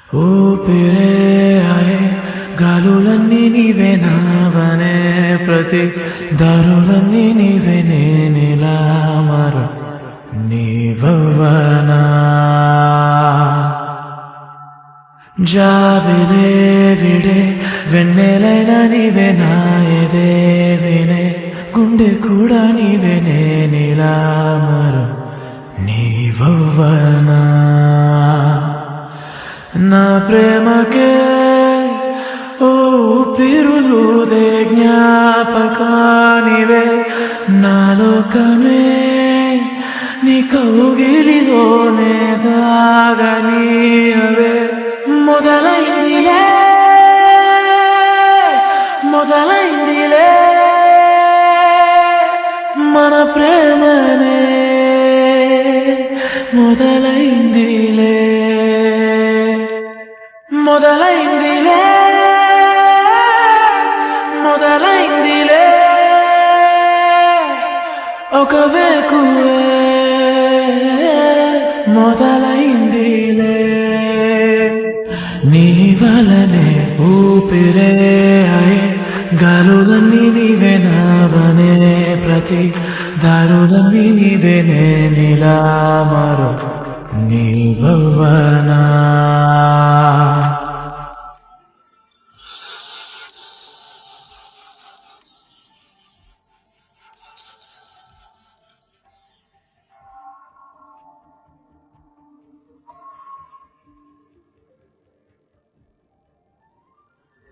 ఊపిరే ఆయే గాలులన్నీ నీవే నావనే ప్రతి దారులన్నీ నీవే నేనిలా మరో నీవవ్వనా జాబిలే విడే వెన్నెలైన నీవే నా ఎదే వినే గుండె కూడా నీవే నేనిలా మరో నీవవ్వనా నా ప్రేమకే ఓ పిరులుదే జ్ఞాపకానివే నా లోకమే నీ కౌగిలిలోనే దాగనీయవే మొదలైందిలే మొదలైందిలే మన ప్రేమనే మొదలైందిలే మొదలైందిలే మొదలైందిలే ఒక వేకువే మొదలైందిలే నీ వలనే ఊపిరే అయే గాలులన్నీ నీవే నావనే ప్రతి దారులన్నీ నీవే నేనిలా మరో నీవవ్వనా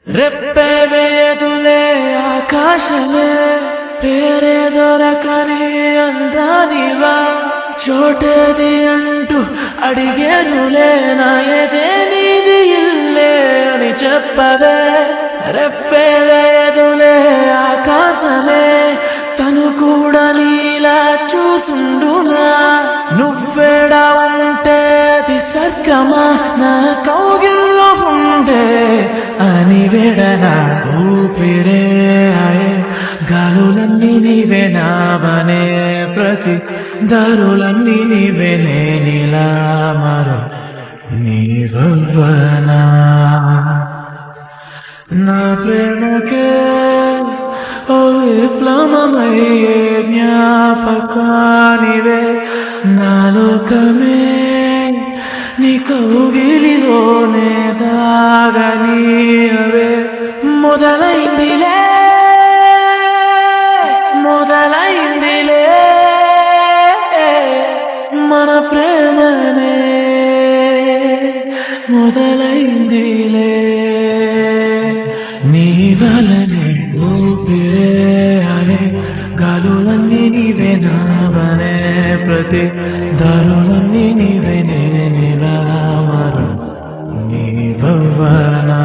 రెప్పే వేదులే ఆకాశమే పేరే దొరకని అందానివా చోటేది అంటూ అడిగేనులే నా ఎదే నీది ఇల్లే అని చెప్పవే రెప్పే వేదులే ఆకాశమే తను కూడా నీలా చూసుండునా నువ్వేడా ఉంటే స్వర్గమా నా కౌగిల్లో ఉండే అని వేడనా ఊపిరే ఆయే గాలులన్నీ నీవే నావనే ప్రతి దారులన్నీ నీవే నేనిలా మరో నీవవ్వనా నా ప్రేమకే ఓ విప్లవమయ్యే జ్ఞాపకానివే నా లోకమే నీ కౌగిలిలోనే దాగనీయవే మొదలైందిలే మొదలైందిలే మన ప్రేమనే మొదలైందిలే నీ వలనే ఊపిరే అరే గాలులన్నీ నీవే నావనే ప్రతి దారులన్నీ నీవే నేనిలా మరో నీవవ్వనా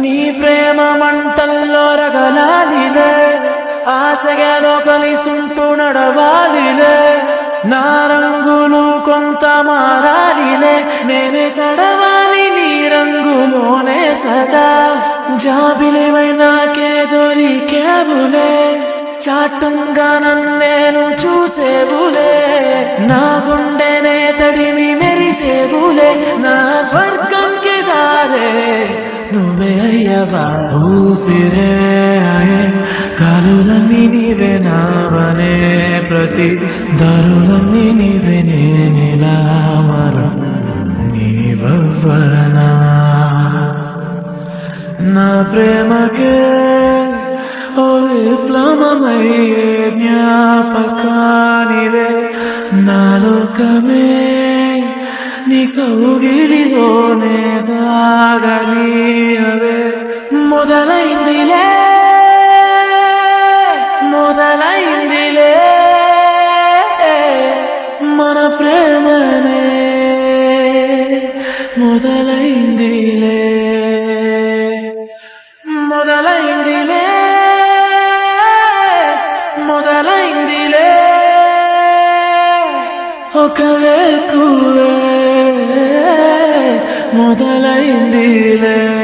నీ ప్రేమ మంటల్లో రగలాలిలే ఆశగా కలిసుంటూ నడవాలిలే నా రంగులు కొంత మారాలిలే నేనే తడవాలి నీ రంగులోనే సదా జాబిలివై నాకే దొరికేవులే చాటుగా నన్నేను చూసేవులే నా గుండెనే తడిమి మెరిసేవులే నా స్వర్గంకి దారే నువ్వే అయ్యవా ఊపిరే ఆయే గాలులన్నీ నీవే నావనే ప్రతి దారులన్నీ నీవే నేనిలా మరో నీవవ్వనా నా ప్రేమకే ఓ విప్లవమయ్యే జ్ఞాపకానివే నా లోకమే నీ కౌగిలిలోనే దాగనీయవే మొదలైందిలే మొదలైందిలే మన ప్రేమనే మొదలైందిలే మొదలైందిలే మొదలైందిలే ఓ ఒక వేకువే మొదలైందిలే.